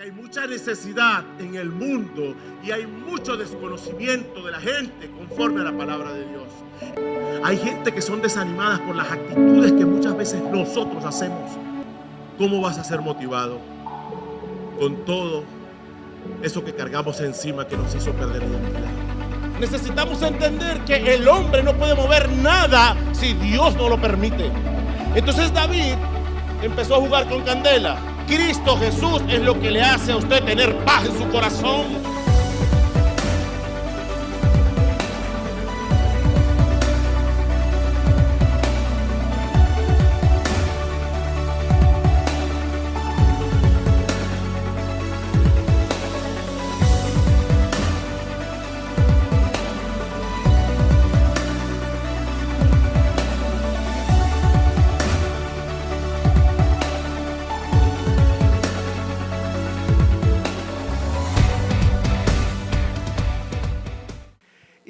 que hay mucha necesidad en el mundo y hay mucho desconocimiento de la gente conforme a la palabra de Dios. Hay gente que son desanimadas por las actitudes que muchas veces nosotros hacemos. ¿Cómo vas a ser motivado con todo eso que cargamos encima que nos hizo perder la identidad? Necesitamos entender que el hombre no puede mover nada si Dios no lo permite. Entonces David empezó a jugar con candela. Cristo Jesús es lo que le hace a usted tener paz en su corazón.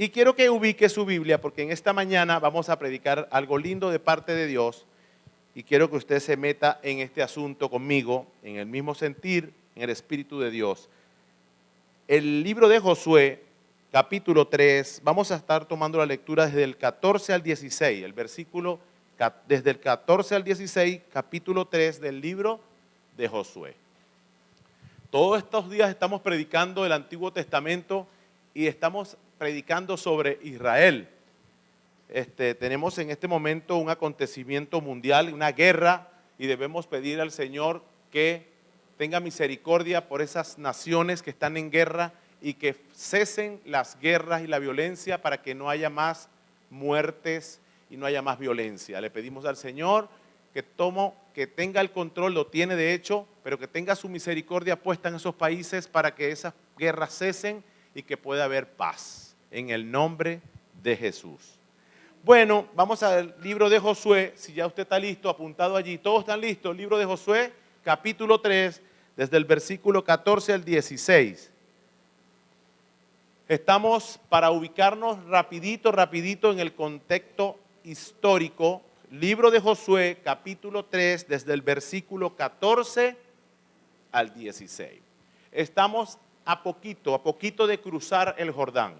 Y quiero que ubique su Biblia porque en esta mañana vamos a predicar algo lindo de parte de Dios y quiero que usted se meta en este asunto conmigo, en el mismo sentir, en el Espíritu de Dios. El libro de Josué, capítulo 3, vamos a estar tomando la lectura desde el 14 al 16, el versículo desde el 14 al 16, capítulo 3 del libro de Josué. Todos estos días estamos predicando el Antiguo Testamento y estamos predicando sobre Israel. Tenemos en este momento un acontecimiento mundial, una guerra, y debemos pedir al Señor que tenga misericordia por esas naciones que están en guerra y que cesen las guerras y la violencia para que no haya más muertes y no haya más violencia. Le pedimos al Señor que tenga el control, lo tiene de hecho, pero que tenga su misericordia puesta en esos países para que esas guerras cesen y que pueda haber paz. En el nombre de Jesús. Bueno, vamos al libro de Josué. Si ya usted está listo, apuntado allí. ¿Todos están listos? Libro de Josué, capítulo 3, desde el versículo 14 al 16. Estamos para ubicarnos rapidito en el contexto histórico. Libro de Josué, capítulo 3, desde el versículo 14 al 16. Estamos a poquito de cruzar el Jordán.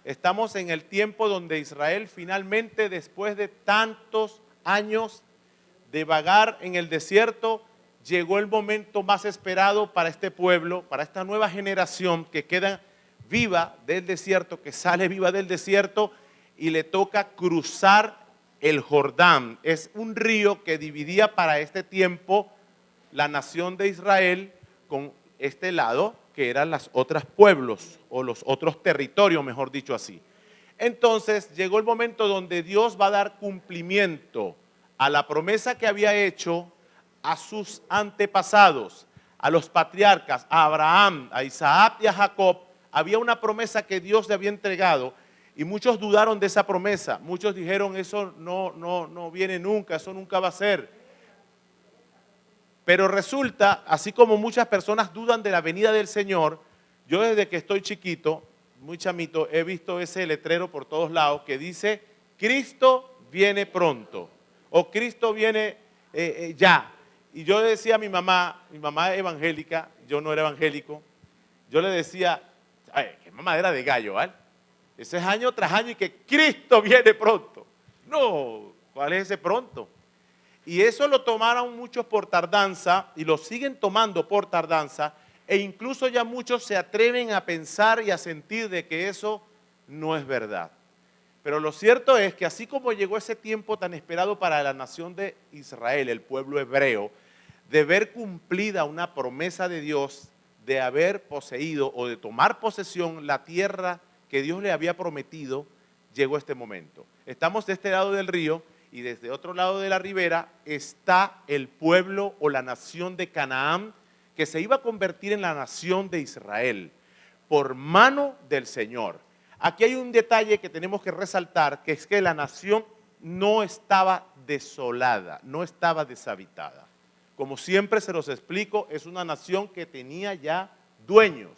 Estamos en el tiempo donde Israel finalmente, después de tantos años de vagar en el desierto, llegó el momento más esperado para este pueblo, para esta nueva generación que queda viva del desierto, que sale viva del desierto y le toca cruzar el Jordán. Es un río que dividía para este tiempo la nación de Israel con este lado, que eran los otros pueblos o los otros territorios, mejor dicho así. Entonces llegó el momento donde Dios va a dar cumplimiento a la promesa que había hecho a sus antepasados, a los patriarcas, a Abraham, a Isaac y a Jacob. Había una promesa que Dios le había entregado y muchos dudaron de esa promesa. Muchos dijeron, eso no viene nunca, eso nunca va a ser. Pero resulta, así como muchas personas dudan de la venida del Señor, yo desde que estoy chiquito, muy chamito, he visto ese letrero por todos lados que dice, Cristo viene pronto, o Cristo viene ya. Y yo le decía a mi mamá evangélica, yo no era evangélico, yo le decía, ay, qué mamadera de gallo, ¿vale? Ese es año tras año y que Cristo viene pronto. No, ¿cuál es ese pronto? Y eso lo tomaron muchos por tardanza y lo siguen tomando por tardanza e incluso ya muchos se atreven a pensar y a sentir de que eso no es verdad. Pero lo cierto es que así como llegó ese tiempo tan esperado para la nación de Israel, el pueblo hebreo, de ver cumplida una promesa de Dios, de haber poseído o de tomar posesión la tierra que Dios le había prometido, llegó este momento. Estamos de este lado del río. Y desde otro lado de la ribera está el pueblo o la nación de Canaán que se iba a convertir en la nación de Israel por mano del Señor. Aquí hay un detalle que tenemos que resaltar, que es que la nación no estaba desolada, no estaba deshabitada. Como siempre se los explico, es una nación que tenía ya dueños.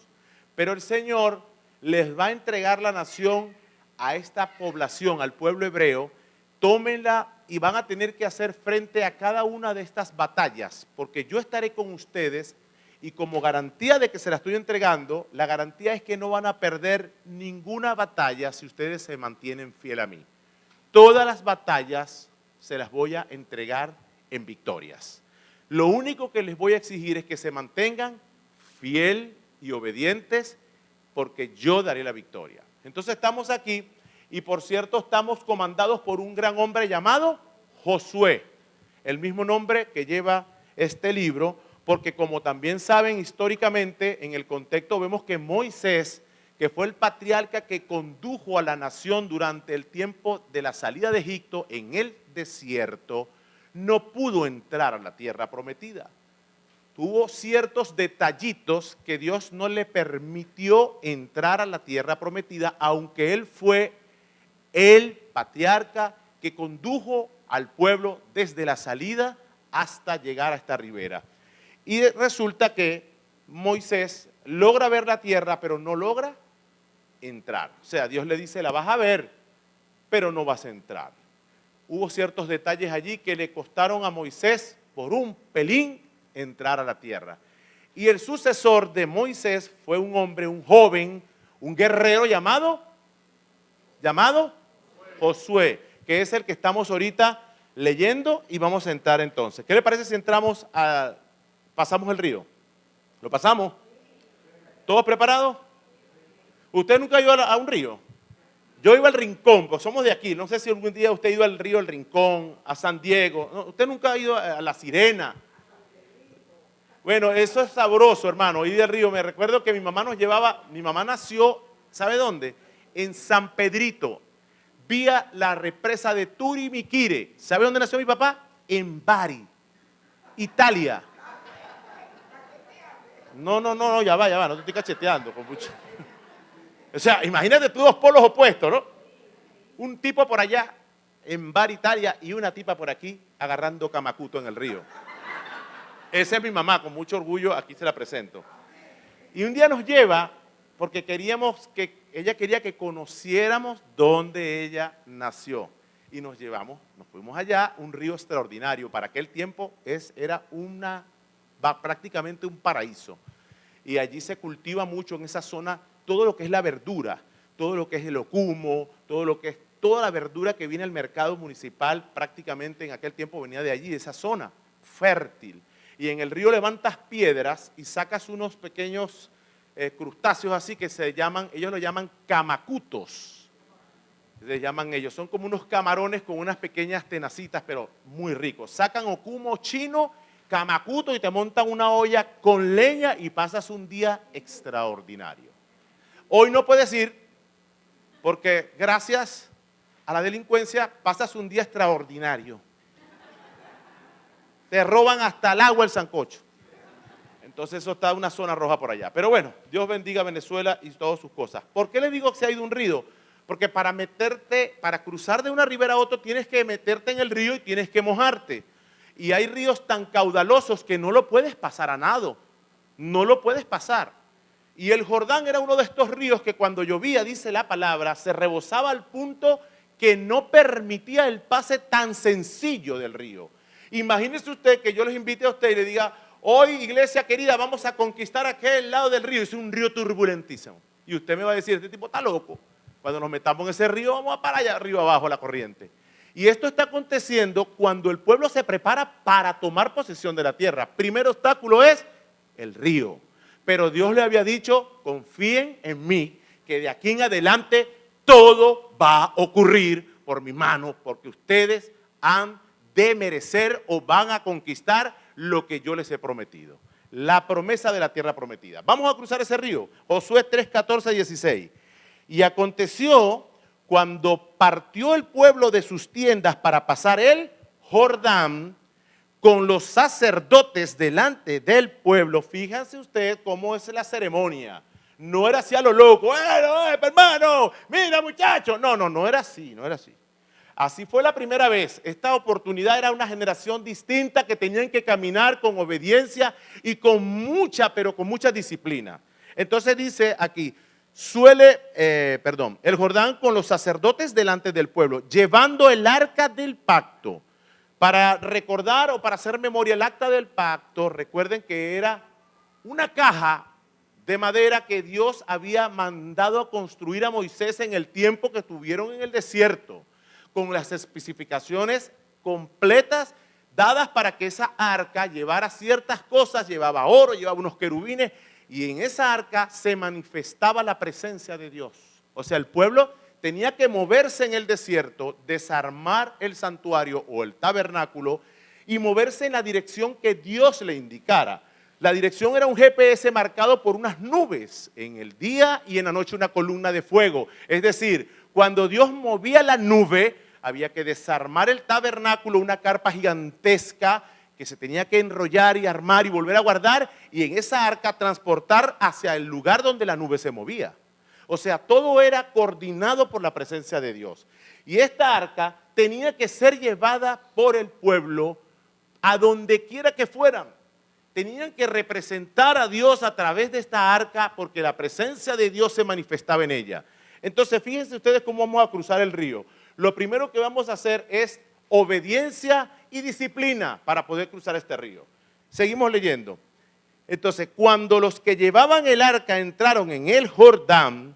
Pero el Señor les va a entregar la nación a esta población, al pueblo hebreo. Tómenla y van a tener que hacer frente a cada una de estas batallas, porque yo estaré con ustedes Y como garantía de que se la estoy entregando, la garantía es que no van a perder ninguna batalla si ustedes se mantienen fiel a mí. Todas las batallas se las voy a entregar en victorias. Lo único que les voy a exigir es que se mantengan fiel y obedientes, porque yo daré la victoria. Entonces estamos aquí y, por cierto, estamos comandados por un gran hombre llamado Josué, el mismo nombre que lleva este libro, porque como también saben históricamente, en el contexto vemos que Moisés, que fue el patriarca que condujo a la nación durante el tiempo de la salida de Egipto en el desierto, no pudo entrar a la tierra prometida. Tuvo ciertos detallitos que Dios no le permitió entrar a la tierra prometida, aunque él fue el patriarca que condujo al pueblo desde la salida hasta llegar a esta ribera. Y resulta que Moisés logra ver la tierra, pero no logra entrar. O sea, Dios le dice, la vas a ver, pero no vas a entrar. Hubo ciertos detalles allí que le costaron a Moisés por un pelín entrar a la tierra. Y el sucesor de Moisés fue un hombre, un joven, un guerrero llamado Josué, que es el que estamos ahorita leyendo y vamos a entrar entonces. ¿Qué le parece si pasamos el río? ¿Lo pasamos? ¿Todos preparados? ¿Usted nunca ha ido a un río? Yo iba al Rincón, pues somos de aquí. No sé si algún día usted ha ido al río El Rincón, a San Diego. ¿No? ¿Usted nunca ha ido a La Sirena? Bueno, eso es sabroso, hermano, ir del río. Me recuerdo que mi mamá nos llevaba, mi mamá nació, ¿sabe dónde? En San Pedrito, vía la represa de Turimiquire. ¿Sabe dónde nació mi papá? En Bari, Italia. No, ya va, no te estoy cacheteando, compucha. O sea, imagínate tú dos polos opuestos, ¿no? Un tipo por allá en Bari, Italia, y una tipa por aquí agarrando camacuto en el río. Esa es mi mamá, con mucho orgullo, aquí se la presento. Y un día nos lleva, porque ella quería que conociéramos dónde ella nació. Y nos fuimos allá, un río extraordinario. Para aquel tiempo era prácticamente un paraíso. Y allí se cultiva mucho en esa zona todo lo que es la verdura, todo lo que es el ocumo, toda la verdura que viene al mercado municipal, prácticamente en aquel tiempo venía de allí, de esa zona fértil. Y en el río levantas piedras y sacas unos pequeños crustáceos así que ellos lo llaman camacutos. Les llaman ellos, son como unos camarones con unas pequeñas tenacitas, pero muy ricos. Sacan ocumo chino, camacuto y te montan una olla con leña y pasas un día extraordinario. Hoy no puedes ir porque gracias a la delincuencia pasas un día extraordinario. Te roban hasta el agua el sancocho. Entonces eso está en una zona roja por allá. Pero bueno, Dios bendiga a Venezuela y todas sus cosas. ¿Por qué le digo que se ha ido un río? Porque para cruzar de una ribera a otra tienes que meterte en el río y tienes que mojarte. Y hay ríos tan caudalosos que no lo puedes pasar a nado. No lo puedes pasar. Y el Jordán era uno de estos ríos que cuando llovía, dice la palabra, se rebosaba al punto que no permitía el pase tan sencillo del río. Imagínese usted que yo les invite a usted y le diga, hoy, iglesia querida, vamos a conquistar aquel lado del río. Es un río turbulentísimo. Y usted me va a decir, este tipo está loco. Cuando nos metamos en ese río, vamos a parar allá arriba abajo la corriente. Y esto está aconteciendo cuando el pueblo se prepara para tomar posesión de la tierra. Primer obstáculo es el río. Pero Dios le había dicho, confíen en mí, que de aquí en adelante todo va a ocurrir por mi mano, porque ustedes han de merecer o van a conquistar lo que yo les he prometido. La promesa de la tierra prometida. Vamos a cruzar ese río. Josué 3, 14, 16. Y aconteció cuando partió el pueblo de sus tiendas para pasar el Jordán, con los sacerdotes delante del pueblo. Fíjense usted cómo es la ceremonia. No era así a lo loco. Bueno, hermano, mira muchacho. No era así, no era así. Así fue la primera vez. Esta oportunidad era una generación distinta que tenían que caminar con obediencia y con mucha disciplina. Entonces dice aquí, el Jordán con los sacerdotes delante del pueblo, llevando el arca del pacto. Para recordar o para hacer memoria el acta del pacto, recuerden que era una caja de madera que Dios había mandado a construir a Moisés en el tiempo que estuvieron en el desierto, con las especificaciones completas dadas para que esa arca llevara ciertas cosas, llevaba oro, llevaba unos querubines, y en esa arca se manifestaba la presencia de Dios. O sea, el pueblo tenía que moverse en el desierto, desarmar el santuario o el tabernáculo y moverse en la dirección que Dios le indicara. La dirección era un GPS marcado por unas nubes, en el día y en la noche una columna de fuego. Es decir, cuando Dios movía la nube, había que desarmar el tabernáculo, una carpa gigantesca que se tenía que enrollar y armar y volver a guardar, y en esa arca transportar hacia el lugar donde la nube se movía. O sea, todo era coordinado por la presencia de Dios. Y esta arca tenía que ser llevada por el pueblo a donde quiera que fueran. Tenían que representar a Dios a través de esta arca porque la presencia de Dios se manifestaba en ella. Entonces, fíjense ustedes cómo vamos a cruzar el río. Lo primero que vamos a hacer es obediencia y disciplina para poder cruzar este río. Seguimos leyendo. Entonces, cuando los que llevaban el arca entraron en el Jordán,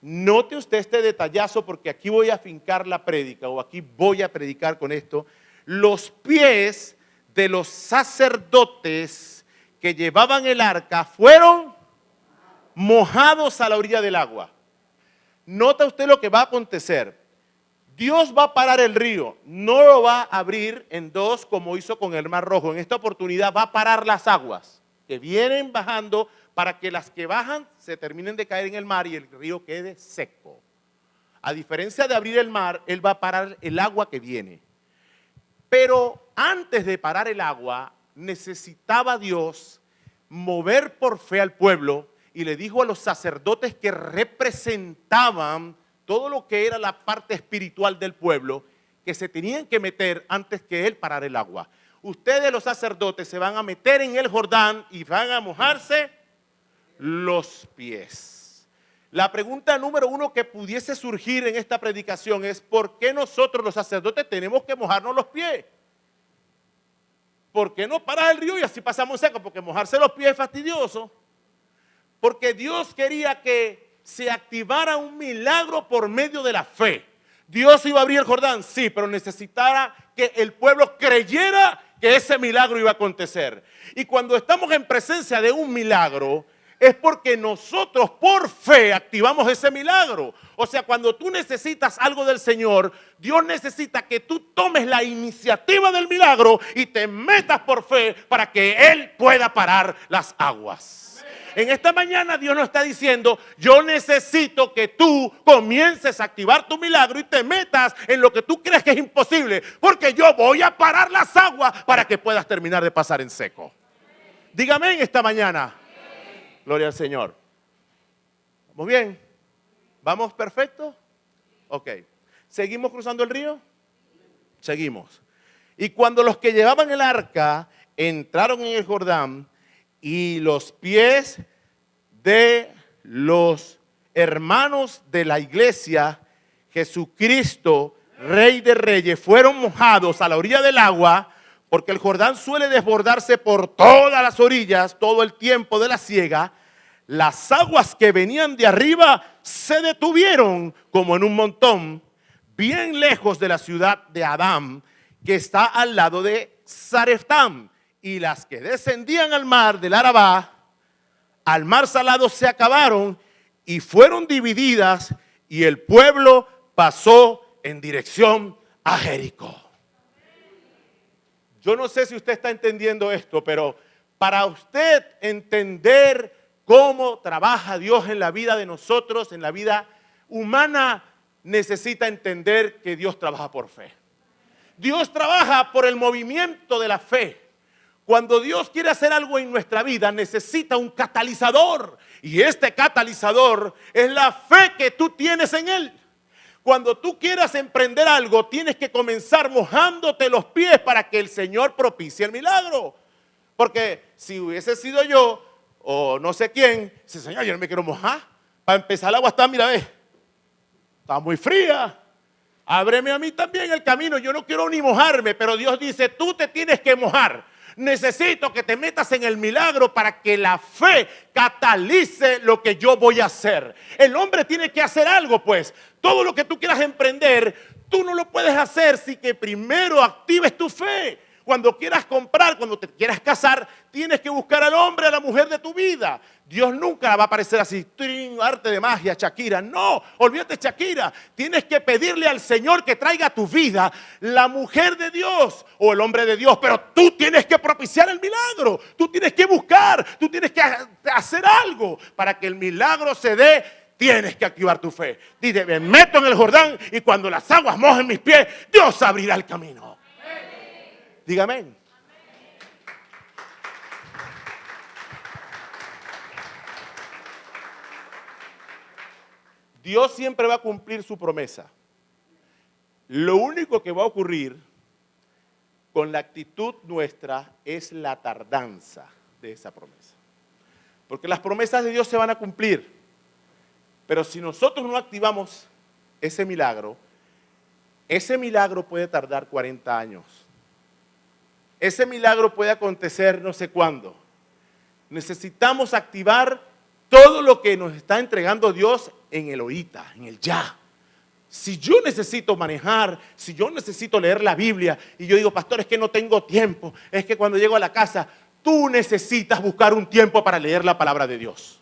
note usted este detallazo porque aquí voy a fincar la prédica o aquí voy a predicar con esto. Los pies de los sacerdotes que llevaban el arca fueron mojados a la orilla del agua. Nota usted lo que va a acontecer. Dios va a parar el río, no lo va a abrir en dos como hizo con el Mar Rojo. En esta oportunidad va a parar las aguas que vienen bajando para que las que bajan se terminen de caer en el mar y el río quede seco. A diferencia de abrir el mar, Él va a parar el agua que viene. Pero antes de parar el agua, necesitaba Dios mover por fe al pueblo y le dijo a los sacerdotes que representaban todo lo que era la parte espiritual del pueblo, que se tenían que meter antes que Él parara el agua. Ustedes los sacerdotes se van a meter en el Jordán y van a mojarse los pies. La pregunta número uno que pudiese surgir en esta predicación es ¿por qué nosotros los sacerdotes tenemos que mojarnos los pies? ¿Por qué no parar el río y así pasamos seco? Porque mojarse los pies es fastidioso. Porque Dios quería que se activara un milagro por medio de la fe. Dios iba a abrir el Jordán, sí, pero necesitara que el pueblo creyera que ese milagro iba a acontecer. Y cuando estamos en presencia de un milagro, es porque nosotros por fe activamos ese milagro. O sea, cuando tú necesitas algo del Señor, Dios necesita que tú tomes la iniciativa del milagro y te metas por fe para que Él pueda parar las aguas. En esta mañana Dios nos está diciendo, yo necesito que tú comiences a activar tu milagro y te metas en lo que tú crees que es imposible, porque yo voy a parar las aguas para que puedas terminar de pasar en seco. Dígame en esta mañana. Gloria al Señor. ¿Vamos bien? ¿Vamos perfecto? Ok. ¿Seguimos cruzando el río? Seguimos. Y cuando los que llevaban el arca entraron en el Jordán, y los pies de los hermanos de la iglesia, Jesucristo, Rey de Reyes, fueron mojados a la orilla del agua, porque el Jordán suele desbordarse por todas las orillas todo el tiempo de la siega. Las aguas que venían de arriba se detuvieron como en un montón, bien lejos de la ciudad de Adán, que está al lado de Zareftam. Y las que descendían al mar del Arabá, al mar salado, se acabaron y fueron divididas, y el pueblo pasó en dirección a Jericó. Yo no sé si usted está entendiendo esto, pero para usted entender cómo trabaja Dios en la vida de nosotros, en la vida humana, necesita entender que Dios trabaja por fe. Dios trabaja por el movimiento de la fe. Cuando Dios quiere hacer algo en nuestra vida, necesita un catalizador. Y este catalizador es la fe que tú tienes en Él. Cuando tú quieras emprender algo, tienes que comenzar mojándote los pies para que el Señor propicie el milagro. Porque si hubiese sido yo, o no sé quién, dice, Señor, yo no me quiero mojar. Para empezar, el agua está, mira, ve, está muy fría. Ábreme a mí también el camino, yo no quiero ni mojarme. Pero Dios dice, tú te tienes que mojar. Necesito que te metas en el milagro para que la fe catalice lo que yo voy a hacer. El hombre tiene que hacer algo, pues. Todo lo que tú quieras emprender, tú no lo puedes hacer sin que primero actives tu fe. Cuando quieras comprar, cuando te quieras casar, tienes que buscar al hombre, a la mujer de tu vida. Dios nunca va a aparecer así, arte de magia, Shakira. No, olvídate Shakira. Tienes que pedirle al Señor que traiga a tu vida la mujer de Dios o el hombre de Dios. Pero tú tienes que propiciar el milagro. Tú tienes que buscar, tú tienes que hacer algo para que el milagro se dé. Tienes que activar tu fe. Dice, me meto en el Jordán y cuando las aguas mojen mis pies, Dios abrirá el camino. Dígame. Dios siempre va a cumplir su promesa. Lo único que va a ocurrir con la actitud nuestra es la tardanza de esa promesa. Porque las promesas de Dios se van a cumplir. Pero si nosotros no activamos ese milagro puede tardar 40 años. Ese milagro puede acontecer no sé cuándo. Necesitamos activar todo lo que nos está entregando Dios en el ahorita, en el ya. Si yo necesito manejar, si yo necesito leer la Biblia y yo digo, pastor, es que no tengo tiempo, es que cuando llego a la casa, tú necesitas buscar un tiempo para leer la palabra de Dios.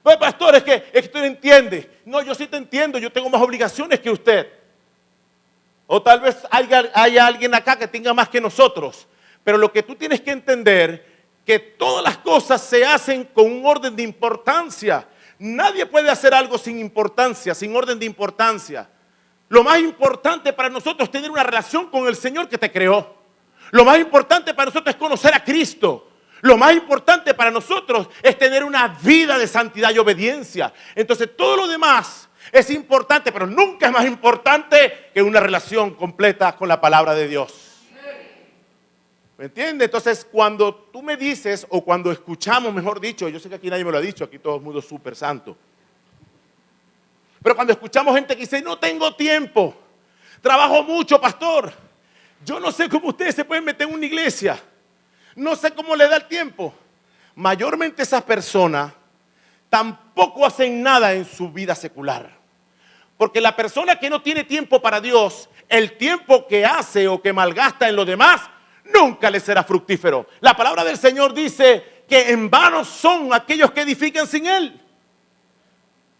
Pues pastor, es que tú no entiendes. No, yo sí te entiendo, yo tengo más obligaciones que usted. O tal vez haya alguien acá que tenga más que nosotros. Pero lo que tú tienes que entender, que todas las cosas se hacen con un orden de importancia. Nadie puede hacer algo sin importancia, sin orden de importancia. Lo más importante para nosotros es tener una relación con el Señor que te creó. Lo más importante para nosotros es conocer a Cristo. Lo más importante para nosotros es tener una vida de santidad y obediencia. Entonces todo lo demás es importante, pero nunca es más importante que una relación completa con la palabra de Dios. ¿Me entiendes? Entonces, cuando tú me dices, o cuando escuchamos, mejor dicho, yo sé que aquí nadie me lo ha dicho, aquí todo el mundo es súper santo. Pero cuando escuchamos gente que dice, no tengo tiempo, trabajo mucho, pastor. Yo no sé cómo ustedes se pueden meter en una iglesia. No sé cómo le da el tiempo. Mayormente esas personas tampoco hacen nada en su vida secular. Porque la persona que no tiene tiempo para Dios, el tiempo que hace o que malgasta en lo demás, nunca le será fructífero. La palabra del Señor dice que en vano son aquellos que edifican sin Él.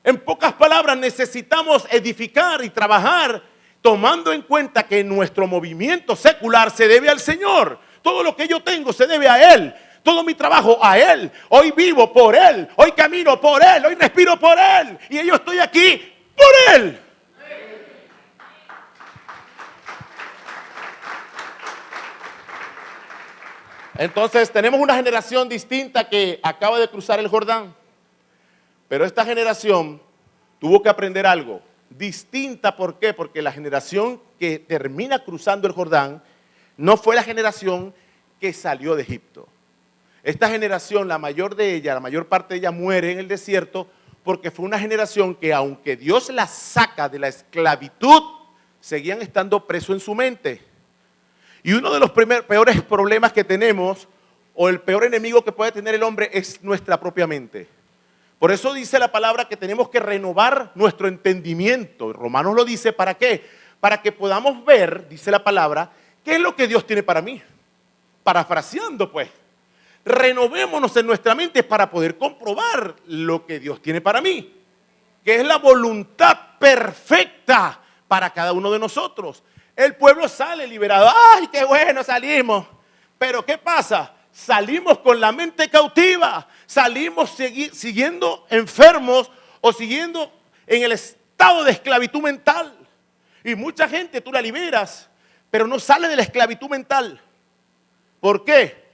En pocas palabras, necesitamos edificar y trabajar tomando en cuenta que nuestro movimiento secular se debe al Señor. Todo lo que yo tengo se debe a Él. Todo mi trabajo a Él. Hoy vivo por Él. Hoy camino por Él. Hoy respiro por Él. Y yo estoy aquí por Él. Entonces tenemos una generación distinta que acaba de cruzar el Jordán. Pero esta generación tuvo que aprender algo. Distinta, ¿por qué? Porque la generación que termina cruzando el Jordán no fue la generación que salió de Egipto. Esta generación, la mayor parte de ella muere en el desierto porque fue una generación que aunque Dios la saca de la esclavitud, seguían estando presos en su mente. Y uno de los peores problemas que tenemos, o el peor enemigo que puede tener el hombre, es nuestra propia mente. Por eso dice la palabra que tenemos que renovar nuestro entendimiento. Romanos lo dice, ¿para qué? Para que podamos ver, dice la palabra, qué es lo que Dios tiene para mí. Parafraseando pues, renovémonos en nuestra mente para poder comprobar lo que Dios tiene para mí, que es la voluntad perfecta para cada uno de nosotros. El pueblo sale liberado. ¡Ay, qué bueno, salimos! Pero ¿qué pasa? Salimos con la mente cautiva. Salimos siguiendo enfermos o siguiendo en el estado de esclavitud mental. Y mucha gente tú la liberas, pero no sale de la esclavitud mental. ¿Por qué?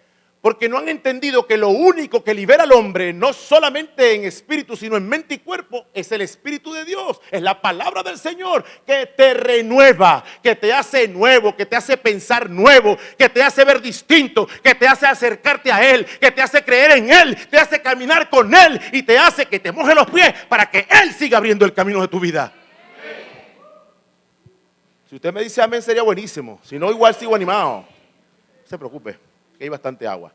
Porque no han entendido que lo único que libera al hombre, no solamente en espíritu, sino en mente y cuerpo, es el Espíritu de Dios. Es la palabra del Señor que te renueva, que te hace nuevo, que te hace pensar nuevo, que te hace ver distinto, que te hace acercarte a Él, que te hace creer en Él, te hace caminar con Él y te hace que te moje los pies para que Él siga abriendo el camino de tu vida. Si usted me dice amén, sería buenísimo. Si no, igual sigo animado. No se preocupe. aquí hay bastante agua.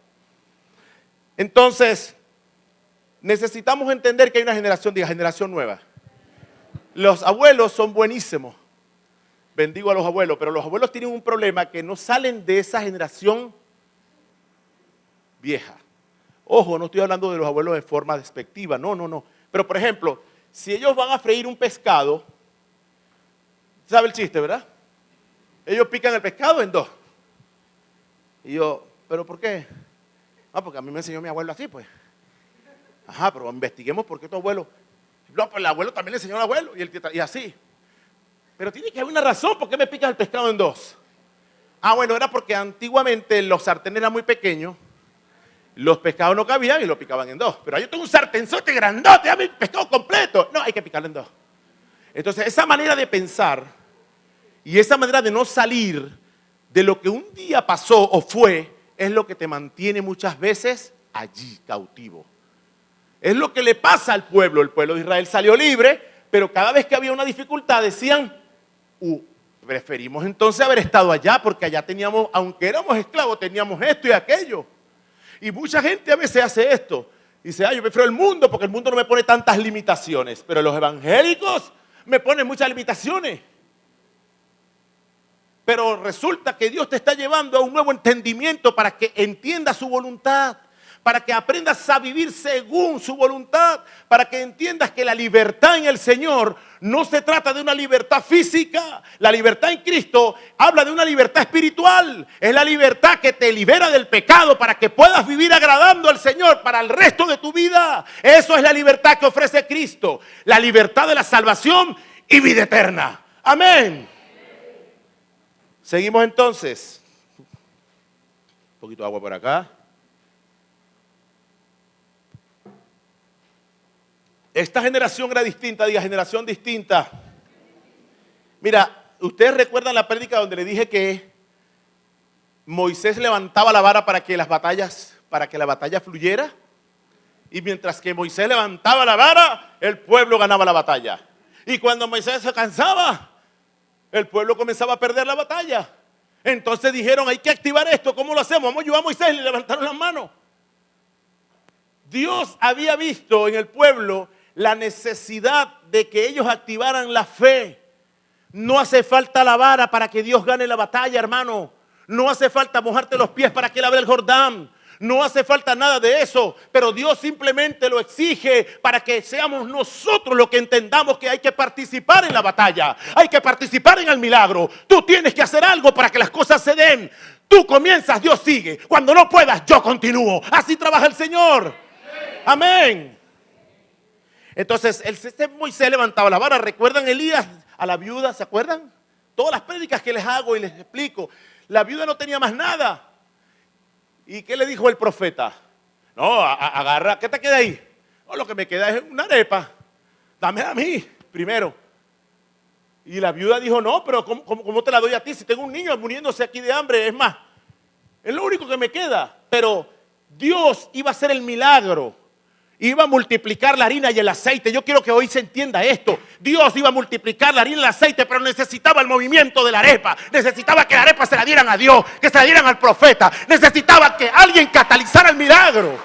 Entonces, necesitamos entender que hay una generación, diga, generación nueva. Los abuelos son buenísimos. Bendigo a los abuelos, pero los abuelos tienen un problema que no salen de esa generación vieja. Ojo, no estoy hablando de los abuelos de forma despectiva, no. Pero, por ejemplo, si ellos van a freír un pescado, ¿sabe el chiste, verdad? Ellos pican el pescado en dos. Y yo, ¿pero por qué? Ah, porque a mí me enseñó mi abuelo así, pues. Ajá, pero investiguemos por qué tu abuelo. No, pues el abuelo también le enseñó al abuelo y así. Pero tiene que haber una razón por qué me picas el pescado en dos. Ah, bueno, era porque antiguamente los sartenes eran muy pequeños, los pescados no cabían y lo picaban en dos. Pero yo tengo un sartenzote grandote, dame el pescado completo. No, hay que picarlo en dos. Entonces, esa manera de pensar y esa manera de no salir de lo que un día pasó o fue, es lo que te mantiene muchas veces allí, cautivo. Es lo que le pasa al pueblo. El pueblo de Israel salió libre, pero cada vez que había una dificultad decían, preferimos entonces haber estado allá, porque allá teníamos, aunque éramos esclavos, teníamos esto y aquello. Y mucha gente a veces hace esto. Dice, yo prefiero el mundo porque el mundo no me pone tantas limitaciones. Pero los evangélicos me ponen muchas limitaciones. Pero resulta que Dios te está llevando a un nuevo entendimiento para que entiendas su voluntad, para que aprendas a vivir según su voluntad, para que entiendas que la libertad en el Señor no se trata de una libertad física. La libertad en Cristo habla de una libertad espiritual. Es la libertad que te libera del pecado para que puedas vivir agradando al Señor para el resto de tu vida. Eso es la libertad que ofrece Cristo. La libertad de la salvación y vida eterna. Amén. Seguimos entonces. Un poquito de agua por acá. Esta generación era distinta, diga generación distinta. Mira, ustedes recuerdan la prédica donde le dije que Moisés levantaba la vara para que la batalla fluyera. Y mientras que Moisés levantaba la vara, el pueblo ganaba la batalla. Y cuando Moisés se cansaba, el pueblo comenzaba a perder la batalla. Entonces dijeron, hay que activar esto. ¿Cómo lo hacemos? Vamos a ayudar a Moisés y le levantaron las manos. Dios había visto en el pueblo la necesidad de que ellos activaran la fe. No hace falta la vara para que Dios gane la batalla, hermano. No hace falta mojarte los pies para que Él abra el Jordán. No hace falta nada de eso, pero Dios simplemente lo exige para que seamos nosotros los que entendamos que hay que participar en la batalla, hay que participar en el milagro. Tú tienes que hacer algo para que las cosas se den. Tú comienzas, Dios sigue. Cuando no puedas, yo continúo. Así trabaja el Señor. Amén. Entonces, Moisés levantaba la vara. ¿Recuerdan Elías a la viuda? ¿Se acuerdan? Todas las prédicas que les hago y les explico. La viuda no tenía más nada. ¿Y qué le dijo el profeta? No, agarra, ¿qué te queda ahí? No, lo que me queda es una arepa. Dame a mí primero. Y la viuda dijo, no, pero ¿cómo te la doy a ti si tengo un niño muriéndose aquí de hambre? Es más, es lo único que me queda. Pero Dios iba a hacer el milagro. Iba a multiplicar la harina y el aceite. Yo quiero que hoy se entienda esto. Dios iba a multiplicar la harina y el aceite, pero necesitaba el movimiento de la arepa. Necesitaba que la arepa se la dieran a Dios, que se la dieran al profeta. Necesitaba que alguien catalizara el milagro.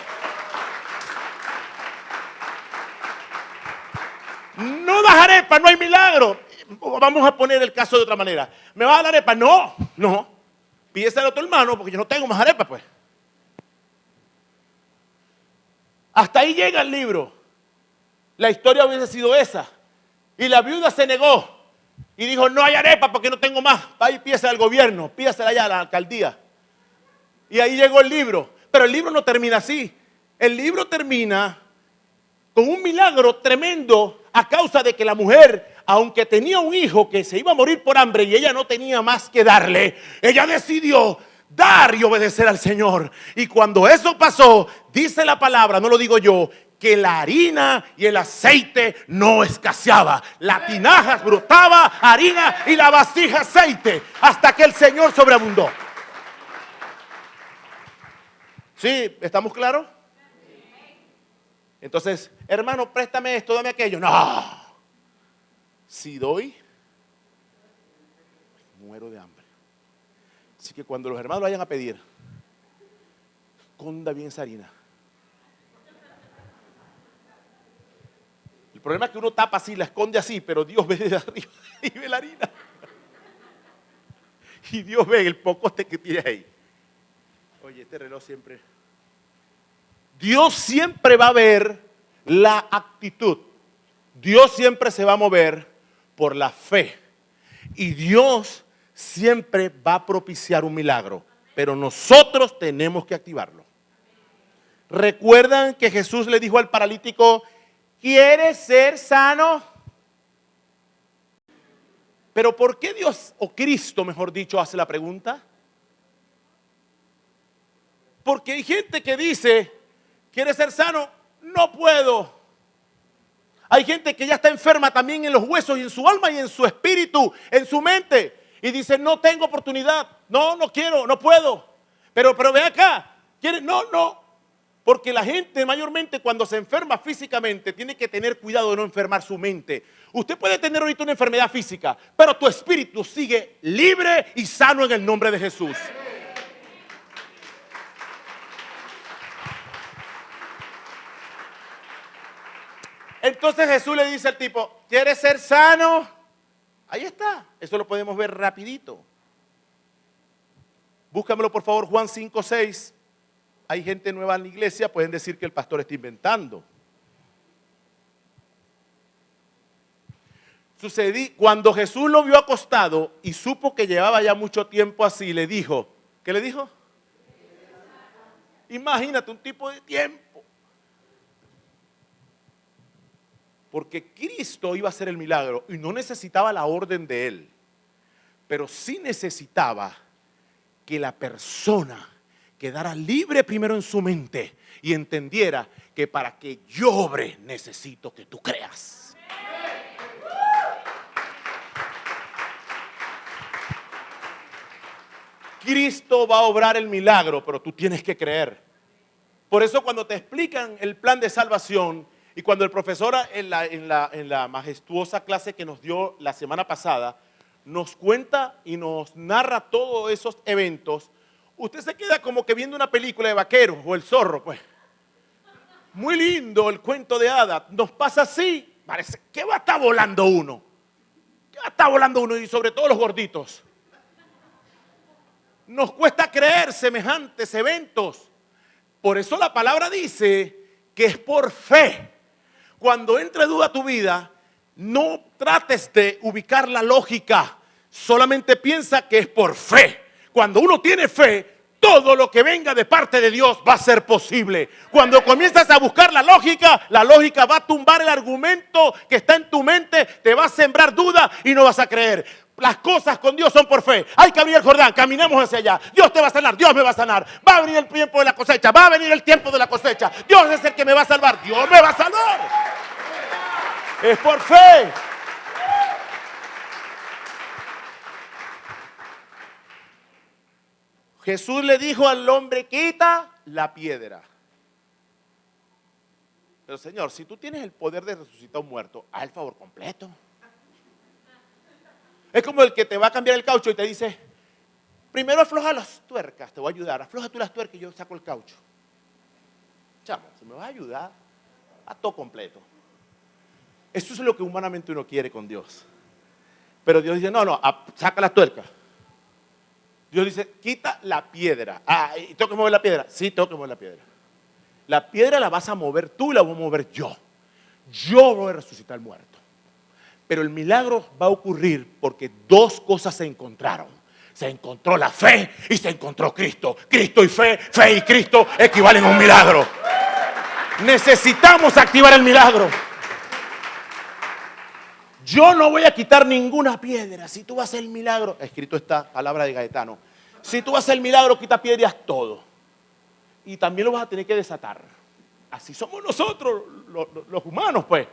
No das arepa, no hay milagro. Vamos a poner el caso de otra manera. ¿Me vas a dar arepa? No. Pídeselo a tu hermano porque yo no tengo más arepa, pues. Hasta ahí llega el libro. La historia hubiese sido esa. Y la viuda se negó. Y dijo, no hay arepa porque no tengo más. Va y pídesela al gobierno, pídesela allá a la alcaldía. Y ahí llegó el libro. Pero el libro no termina así. El libro termina con un milagro tremendo a causa de que la mujer, aunque tenía un hijo que se iba a morir por hambre y ella no tenía más que darle, ella decidió dar y obedecer al Señor. Y cuando eso pasó, dice la palabra, no lo digo yo, que la harina y el aceite no escaseaba. La tinaja brotaba harina y la vasija aceite hasta que el Señor sobreabundó. ¿Sí? ¿Estamos claros? Entonces, hermano, préstame esto, dame aquello. No. Si doy, muero de hambre. Así que cuando los hermanos vayan a pedir, esconda bien esa harina. El problema es que uno tapa así, la esconde así, pero Dios ve desde arriba y ve la harina. Y Dios ve el pocote que tiene ahí. Oye, este reloj siempre... Dios siempre va a ver la actitud. Dios siempre se va a mover por la fe. Y Dios siempre va a propiciar un milagro. Pero nosotros tenemos que activarlo. ¿Recuerdan que Jesús le dijo al paralítico, ¿quieres ser sano? Pero ¿por qué Dios, o Cristo mejor dicho, hace la pregunta? Porque hay gente que dice, ¿quieres ser sano? No puedo. Hay gente que ya está enferma también en los huesos y en su alma y en su espíritu, en su mente. Y dice, no tengo oportunidad. No quiero, no puedo. Pero ve acá. ¿Quieres? No. Porque la gente mayormente cuando se enferma físicamente tiene que tener cuidado de no enfermar su mente. Usted puede tener ahorita una enfermedad física, pero tu espíritu sigue libre y sano en el nombre de Jesús. Entonces Jesús le dice al tipo, ¿quieres ser sano? Ahí está, eso lo podemos ver rapidito. Búscamelo por favor, Juan 5:6. Hay gente nueva en la iglesia, pueden decir que el pastor está inventando. Cuando Jesús lo vio acostado y supo que llevaba ya mucho tiempo así, le dijo, ¿qué le dijo? Imagínate un tipo de tiempo. Porque Cristo iba a hacer el milagro y no necesitaba la orden de él, pero sí necesitaba que la persona quedara libre primero en su mente y entendiera que para que yo obre necesito que tú creas. Cristo va a obrar el milagro, pero tú tienes que creer. Por eso cuando te explican el plan de salvación y cuando el profesor en la majestuosa clase que nos dio la semana pasada nos cuenta y nos narra todos esos eventos, usted se queda como que viendo una película de vaqueros o El Zorro, pues. Muy lindo el cuento de hadas. Nos pasa así, parece que va a estar volando uno. ¿Qué va a estar volando uno? Y sobre todo los gorditos. Nos cuesta creer semejantes eventos. Por eso la palabra dice que es por fe. Cuando entre duda a tu vida, no trates de ubicar la lógica. Solamente piensa que es por fe. Cuando uno tiene fe, todo lo que venga de parte de Dios va a ser posible. Cuando comienzas a buscar la lógica va a tumbar el argumento que está en tu mente, te va a sembrar duda y no vas a creer. Las cosas con Dios son por fe. Hay que abrir el Jordán, caminamos hacia allá. Dios te va a sanar, Dios me va a sanar. Va a venir el tiempo de la cosecha, va a venir el tiempo de la cosecha. Dios es el que me va a salvar, Dios me va a salvar. Es por fe. Jesús le dijo al hombre, quita la piedra. Pero Señor, si tú tienes el poder de resucitar a un muerto, haz el favor completo. Es como el que te va a cambiar el caucho y te dice, primero afloja las tuercas, te voy a ayudar. Afloja tú las tuercas y yo saco el caucho. Chamo, si me vas a ayudar, a todo completo. Eso es lo que humanamente uno quiere con Dios. Pero Dios dice, no, saca las tuercas. Dios dice, quita la piedra. ¿Y tengo que mover la piedra? Sí, tengo que mover la piedra. La piedra la vas a mover tú y la voy a mover yo. Yo voy a resucitar al muerto. Pero el milagro va a ocurrir porque dos cosas se encontraron. Se encontró la fe y se encontró Cristo. Cristo y fe y Cristo equivalen a un milagro. Necesitamos activar el milagro. Yo no voy a quitar ninguna piedra. Si tú vas a hacer el milagro, escrito esta palabra de Gaetano. Si tú vas a hacer el milagro, quita piedra y haz todo. Y también lo vas a tener que desatar. Así somos nosotros, los humanos, pues.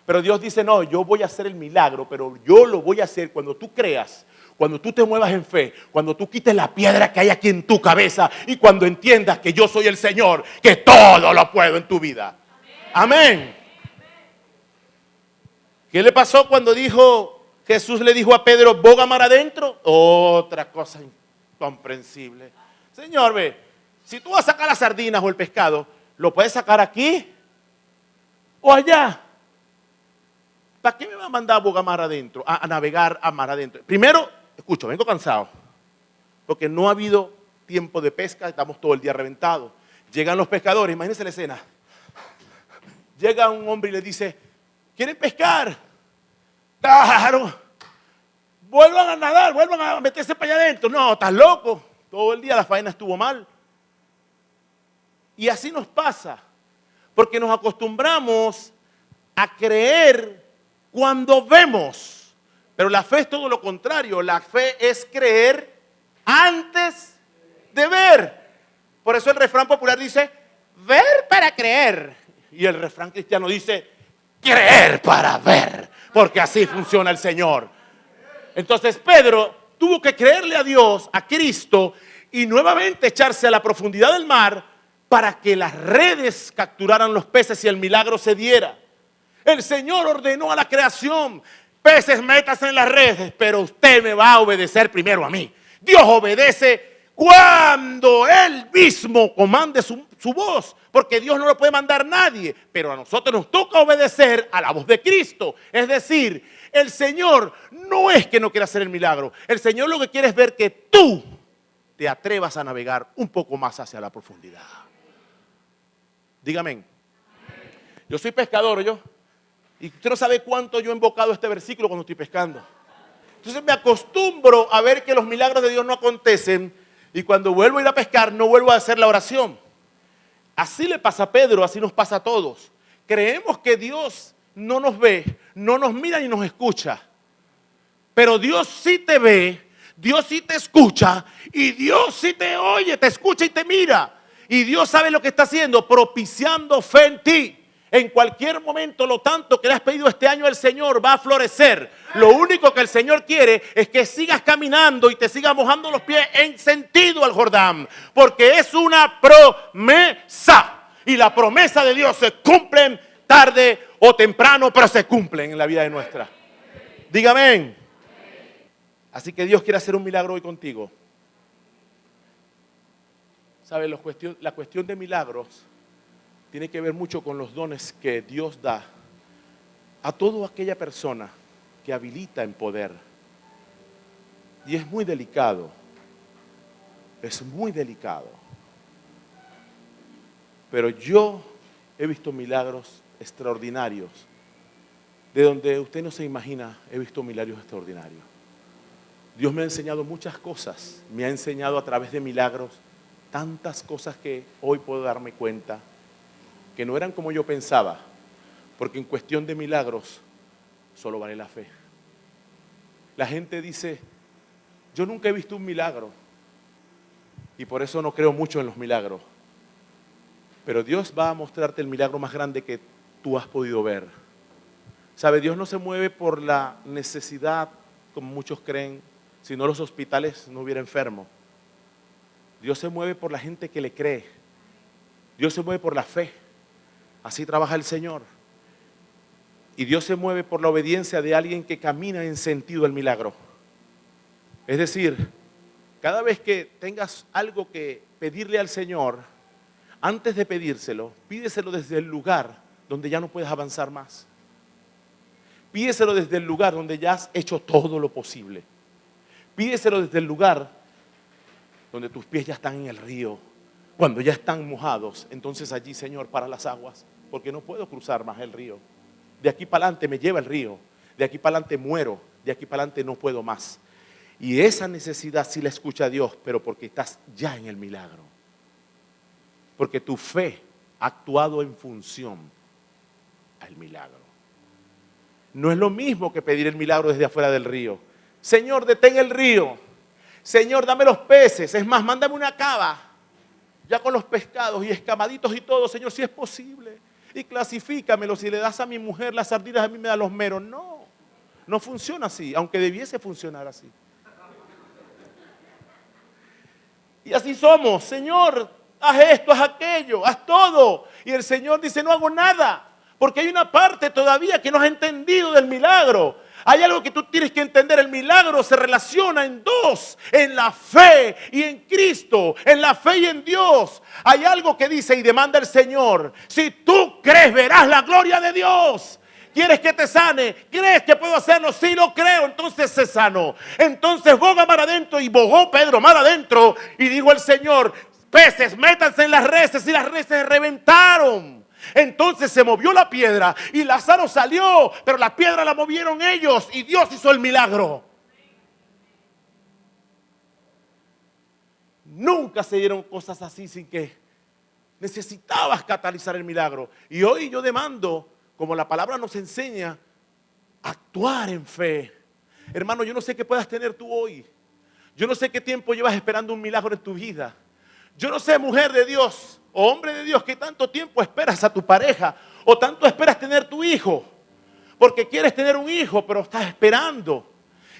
Pero Dios dice, no, yo voy a hacer el milagro, pero yo lo voy a hacer cuando tú creas, cuando tú te muevas en fe, cuando tú quites la piedra que hay aquí en tu cabeza y cuando entiendas que yo soy el Señor, que todo lo puedo en tu vida. Amén. ¿Qué le pasó cuando Jesús le dijo a Pedro, boga mar adentro? Otra cosa incomprensible. Señor, ve, Si tú vas a sacar las sardinas o el pescado, lo puedes sacar aquí o allá. ¿Para qué me va a mandar a boga mar adentro, a navegar a mar adentro? Primero, escucho, vengo cansado, porque no ha habido tiempo de pesca, estamos todo el día reventados. Llegan los pescadores, imagínense la escena. Llega un hombre y le dice, ¿quieren pescar? Claro. Vuelvan a nadar, vuelvan a meterse para allá adentro. No, estás loco. Todo el día la faena estuvo mal. Y así nos pasa, porque nos acostumbramos a creer cuando vemos. Pero la fe es todo lo contrario. La fe es creer antes de ver. Por eso el refrán popular dice, ver para creer. Y el refrán cristiano dice, creer para ver. Porque así funciona el Señor. Entonces Pedro tuvo que creerle a Dios, a Cristo, y nuevamente echarse a la profundidad del mar para que las redes capturaran los peces y el milagro se diera. El Señor ordenó a la creación, peces, métase en las redes, pero usted me va a obedecer primero a mí. Dios obedece cuando Él mismo comande su voz, porque Dios no lo puede mandar nadie, pero a nosotros nos toca obedecer a la voz de Cristo. Es decir, el Señor no es que no quiera hacer el milagro, el Señor lo que quiere es ver que tú te atrevas a navegar un poco más hacia la profundidad. Dígame. Yo soy pescador, y usted no sabe cuánto yo he invocado este versículo cuando estoy pescando. Entonces me acostumbro a ver que los milagros de Dios no acontecen, y cuando vuelvo a ir a pescar no vuelvo a hacer la oración. Así le pasa a Pedro, así nos pasa a todos. Creemos que Dios no nos ve, no nos mira ni nos escucha. Pero Dios sí te ve, Dios sí te escucha, y Dios sí te oye, te escucha y te mira. Y Dios sabe lo que está haciendo, propiciando fe en ti. En cualquier momento, lo tanto que le has pedido este año al Señor va a florecer. Lo único que el Señor quiere es que sigas caminando y te sigas mojando los pies en sentido al Jordán. Porque es una promesa. Y la promesa de Dios se cumplen tarde o temprano, pero se cumplen en la vida de nuestra. Dígame. Así que Dios quiere hacer un milagro hoy contigo. ¿Sabe? La cuestión de milagros tiene que ver mucho con los dones que Dios da a toda aquella persona que habilita en poder. Y es muy delicado. Es muy delicado. Pero yo he visto milagros extraordinarios. De donde usted no se imagina, he visto milagros extraordinarios. Dios me ha enseñado muchas cosas. Me ha enseñado a través de milagros tantas cosas que hoy puedo darme cuenta que no eran como yo pensaba, porque en cuestión de milagros solo vale la fe. La gente dice, yo nunca he visto un milagro y por eso no creo mucho en los milagros, pero Dios va a mostrarte el milagro más grande que tú has podido ver. ¿Sabe? Dios no se mueve por la necesidad, como muchos creen, si no los hospitales no hubiera enfermos. Dios se mueve por la gente que le cree. Dios se mueve por la fe. Así trabaja el Señor. Y Dios se mueve por la obediencia de alguien que camina en sentido del milagro. Es decir, cada vez que tengas algo que pedirle al Señor, antes de pedírselo, pídeselo desde el lugar donde ya no puedes avanzar más. Pídeselo desde el lugar donde ya has hecho todo lo posible. Pídeselo desde el lugar donde tus pies ya están en el río, cuando ya están mojados. Entonces allí, Señor, para las aguas, porque no puedo cruzar más el río. De aquí para adelante me lleva el río, de aquí para adelante muero, de aquí para adelante no puedo más. Y esa necesidad sí la escucha Dios, pero porque estás ya en el milagro. Porque tu fe ha actuado en función al milagro. No es lo mismo que pedir el milagro desde afuera del río. Señor, detén el río. Señor, dame los peces. Es más, mándame una cava. Ya con los pescados y escamaditos y todo, Señor, si es posible. Y clasifícamelo. Si le das a mi mujer las sardinas, a mí me da los meros. No, no funciona así, aunque debiese funcionar así. Y así somos. Señor, haz esto, haz aquello, haz todo. Y el Señor dice, no hago nada. Porque hay una parte todavía que no has entendido del milagro. Hay algo que tú tienes que entender. El milagro se relaciona en dos: en la fe y en Cristo, en la fe y en Dios. Hay algo que dice y demanda el Señor: si tú crees, verás la gloria de Dios. ¿Quieres que te sane? ¿Crees que puedo hacerlo? Sí, lo creo. Entonces se sanó. Entonces boga mar adentro, y bogó Pedro mar adentro, y dijo el Señor: peces, métanse en las reses, y las reses reventaron. Entonces se movió la piedra y Lázaro salió, pero la piedra la movieron ellos y Dios hizo el milagro. Nunca se dieron cosas así sin que necesitabas catalizar el milagro. Y hoy yo demando, como la palabra nos enseña, actuar en fe. Hermano, yo no sé qué puedas tener tú hoy. Yo no sé qué tiempo llevas esperando un milagro en tu vida. Yo no sé, mujer de Dios o hombre de Dios, qué tanto tiempo esperas a tu pareja o tanto esperas tener tu hijo. Porque quieres tener un hijo, pero estás esperando.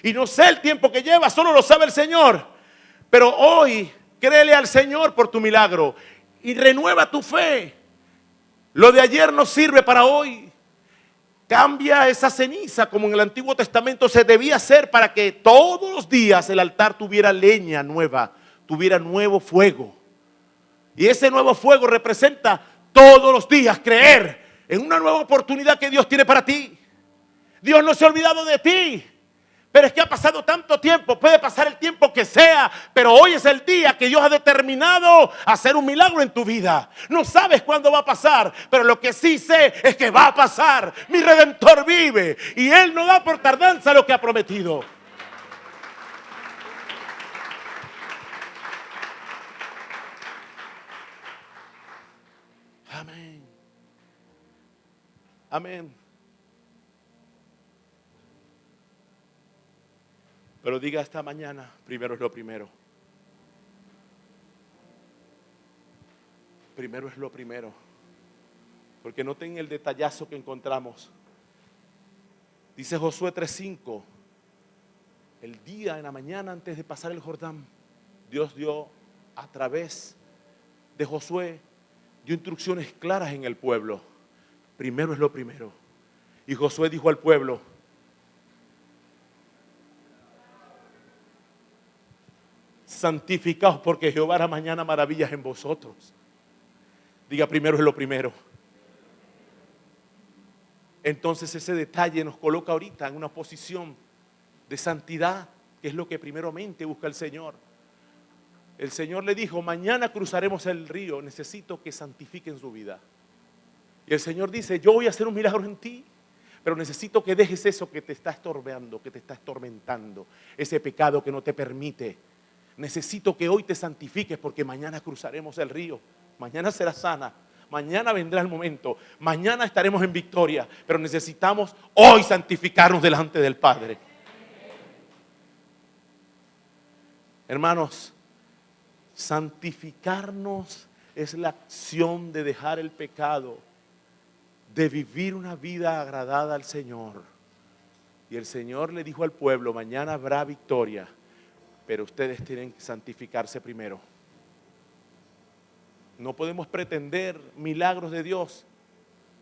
Y no sé el tiempo que lleva, solo lo sabe el Señor. Pero hoy, créele al Señor por tu milagro y renueva tu fe. Lo de ayer no sirve para hoy. Cambia esa ceniza, como en el Antiguo Testamento se debía hacer, para que todos los días el altar tuviera leña nueva, tuviera nuevo fuego. Y ese nuevo fuego representa todos los días creer en una nueva oportunidad que Dios tiene para ti. Dios no se ha olvidado de ti. Pero es que ha pasado tanto tiempo, puede pasar el tiempo que sea, pero hoy es el día que Dios ha determinado hacer un milagro en tu vida. No sabes cuándo va a pasar, pero lo que sí sé es que va a pasar. Mi Redentor vive y Él no da por tardanza lo que ha prometido. Amén. Amén. Pero diga esta mañana: primero es lo primero. Primero es lo primero. Porque noten el detallazo que encontramos. Dice Josué 3:5. El día en la mañana antes de pasar el Jordán, Dios dio a través de Josué, dio instrucciones claras en el pueblo. Primero es lo primero. Y Josué dijo al pueblo: santificaos, porque Jehová hará mañana maravillas en vosotros. Diga: primero es lo primero. Entonces ese detalle nos coloca ahorita en una posición de santidad, que es lo que primeramente busca el Señor. El Señor le dijo: mañana cruzaremos el río, necesito que santifiquen su vida. Y el Señor dice: yo voy a hacer un milagro en ti, pero necesito que dejes eso que te está estorbeando, que te está estormentando, ese pecado que no te permite. Necesito que hoy te santifiques, porque mañana cruzaremos el río, mañana serás sana, mañana vendrá el momento, mañana estaremos en victoria, pero necesitamos hoy santificarnos delante del Padre. Hermanos, santificarnos es la acción de dejar el pecado, de vivir una vida agradada al Señor. Y el Señor le dijo al pueblo: mañana habrá victoria, pero ustedes tienen que santificarse primero. No podemos pretender milagros de Dios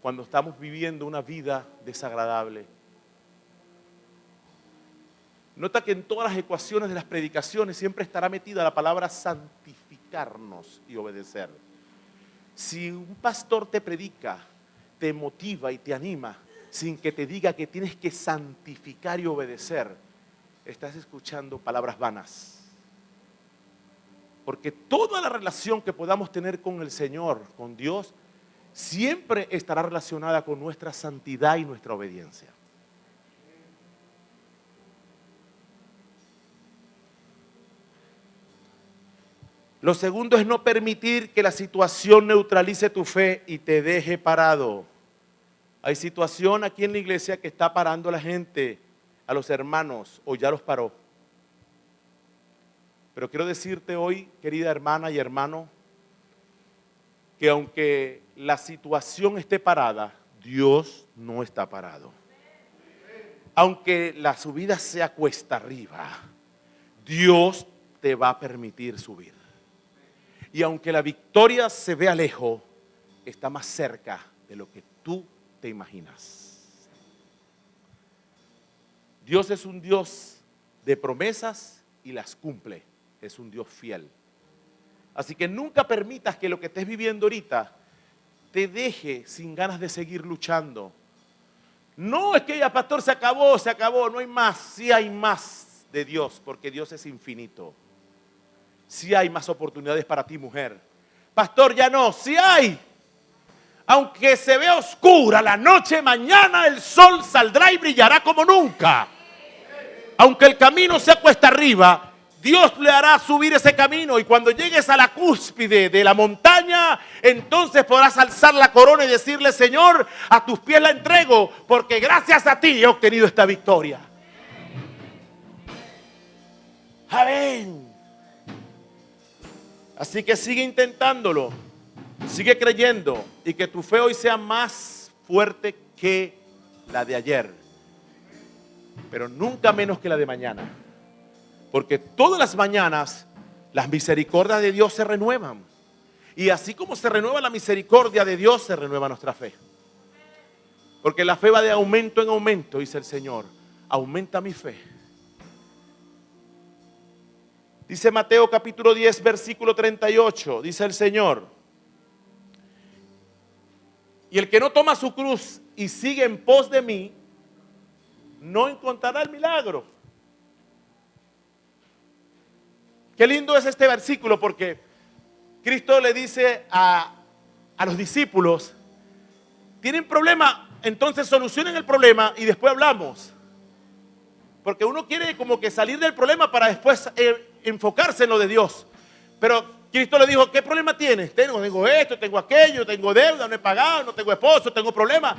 cuando estamos viviendo una vida desagradable. Nota que en todas las ecuaciones de las predicaciones siempre estará metida la palabra santificarnos y obedecer. Si un pastor te predica, te motiva y te anima sin que te diga que tienes que santificar y obedecer, estás escuchando palabras vanas. Porque toda la relación que podamos tener con el Señor, con Dios, siempre estará relacionada con nuestra santidad y nuestra obediencia. Lo segundo es no permitir que la situación neutralice tu fe y te deje parado. Hay situación aquí en la iglesia que está parando a la gente, a los hermanos, o ya los paró. Pero quiero decirte hoy, querida hermana y hermano, que aunque la situación esté parada, Dios no está parado. Aunque la subida sea cuesta arriba, Dios te va a permitir subir. Y aunque la victoria se vea lejos, está más cerca de lo que tú te imaginas. Dios es un Dios de promesas y las cumple. Es un Dios fiel. Así que nunca permitas que lo que estés viviendo ahorita te deje sin ganas de seguir luchando. No es que ya, pastor, se acabó, no hay más. Sí hay más de Dios, porque Dios es infinito. Sí hay más oportunidades para ti, mujer. Pastor, ya no, sí hay. Aunque se vea oscura la noche, mañana el sol saldrá y brillará como nunca. Aunque el camino sea cuesta arriba, Dios le hará subir ese camino, y cuando llegues a la cúspide de la montaña, entonces podrás alzar la corona y decirle: Señor, a tus pies la entrego, porque gracias a ti he obtenido esta victoria. Amén. Así que sigue intentándolo, sigue creyendo, y que tu fe hoy sea más fuerte que la de ayer, pero nunca menos que la de mañana. Porque todas las mañanas las misericordias de Dios se renuevan. Y así como se renueva la misericordia de Dios, se renueva nuestra fe. Porque la fe va de aumento en aumento, dice el Señor. Aumenta mi fe. Dice Mateo capítulo 10, versículo 38. Dice el Señor: y el que no toma su cruz y sigue en pos de mí, no encontrará el milagro. Qué lindo es este versículo, porque Cristo le dice a los discípulos: tienen problema, entonces solucionen el problema y después hablamos. Porque uno quiere como que salir del problema para después enfocarse en lo de Dios. Pero Cristo le dijo: ¿qué problema tienes? Tengo esto, tengo aquello, tengo deuda, no he pagado, no tengo esposo, tengo problemas.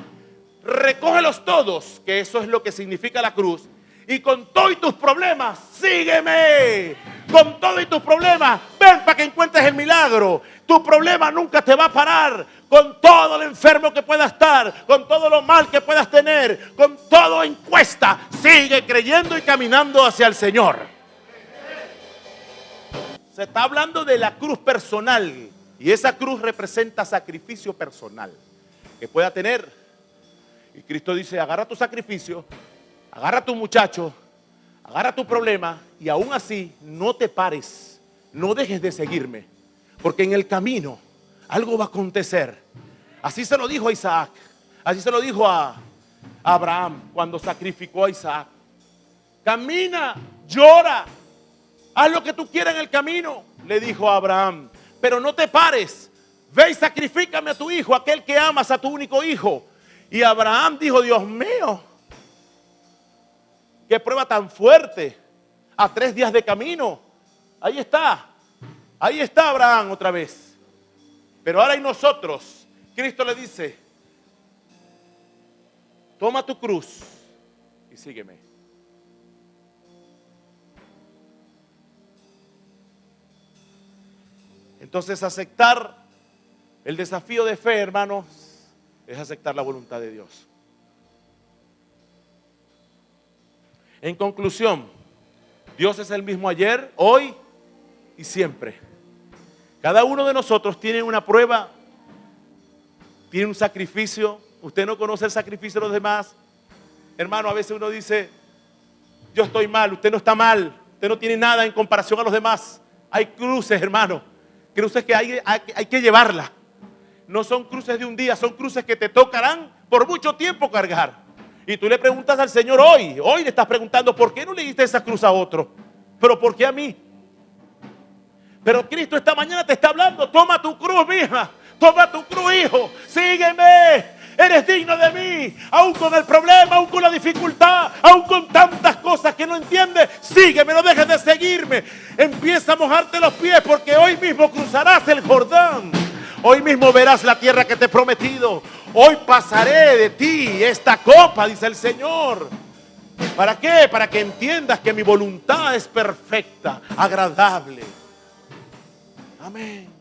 Recógelos todos, que eso es lo que significa la cruz. Y con todos tus problemas, sígueme. Con todos tus problemas, ven para que encuentres el milagro. Tu problema nunca te va a parar. Con todo lo enfermo que puedas estar, con todo lo mal que puedas tener, con todo en cuesta, sigue creyendo y caminando hacia el Señor. Se está hablando de la cruz personal, y esa cruz representa sacrificio personal que pueda tener. Y Cristo dice: agarra tu sacrificio, agarra a tu muchacho, agarra tu problema, y aún así no te pares, no dejes de seguirme, porque en el camino algo va a acontecer. Así se lo dijo a Isaac, así se lo dijo a Abraham cuando sacrificó a Isaac. Camina, llora, haz lo que tú quieras en el camino, le dijo a Abraham, pero no te pares, ve y sacrifícame a tu hijo, aquel que amas, a tu único hijo. Y Abraham dijo: Dios mío, qué prueba tan fuerte, a 3 días de camino. Ahí está Abraham otra vez. Pero ahora hay nosotros. Cristo le dice: toma tu cruz y sígueme. Entonces, aceptar el desafío de fe, hermanos, es aceptar la voluntad de Dios. En conclusión, Dios es el mismo ayer, hoy y siempre. Cada uno de nosotros tiene una prueba, tiene un sacrificio. Usted no conoce el sacrificio de los demás. Hermano, a veces uno dice: yo estoy mal, usted no está mal, usted no tiene nada en comparación a los demás. Hay cruces, hermano, cruces que hay que llevarlas. No son cruces de un día, son cruces que te tocarán por mucho tiempo cargar. Y tú le preguntas al Señor hoy le estás preguntando: ¿por qué no le diste esa cruz a otro? ¿Pero por qué a mí? Pero Cristo esta mañana te está hablando: toma tu cruz, mija, toma tu cruz, hijo, sígueme, eres digno de mí. Aún con el problema, aún con la dificultad, aún con tantas cosas que no entiendes, sígueme, no dejes de seguirme. Empieza a mojarte los pies, porque hoy mismo cruzarás el Jordán. Hoy mismo verás la tierra que te he prometido. Hoy pasaré de ti esta copa, dice el Señor. ¿Para qué? Para que entiendas que mi voluntad es perfecta, agradable. Amén.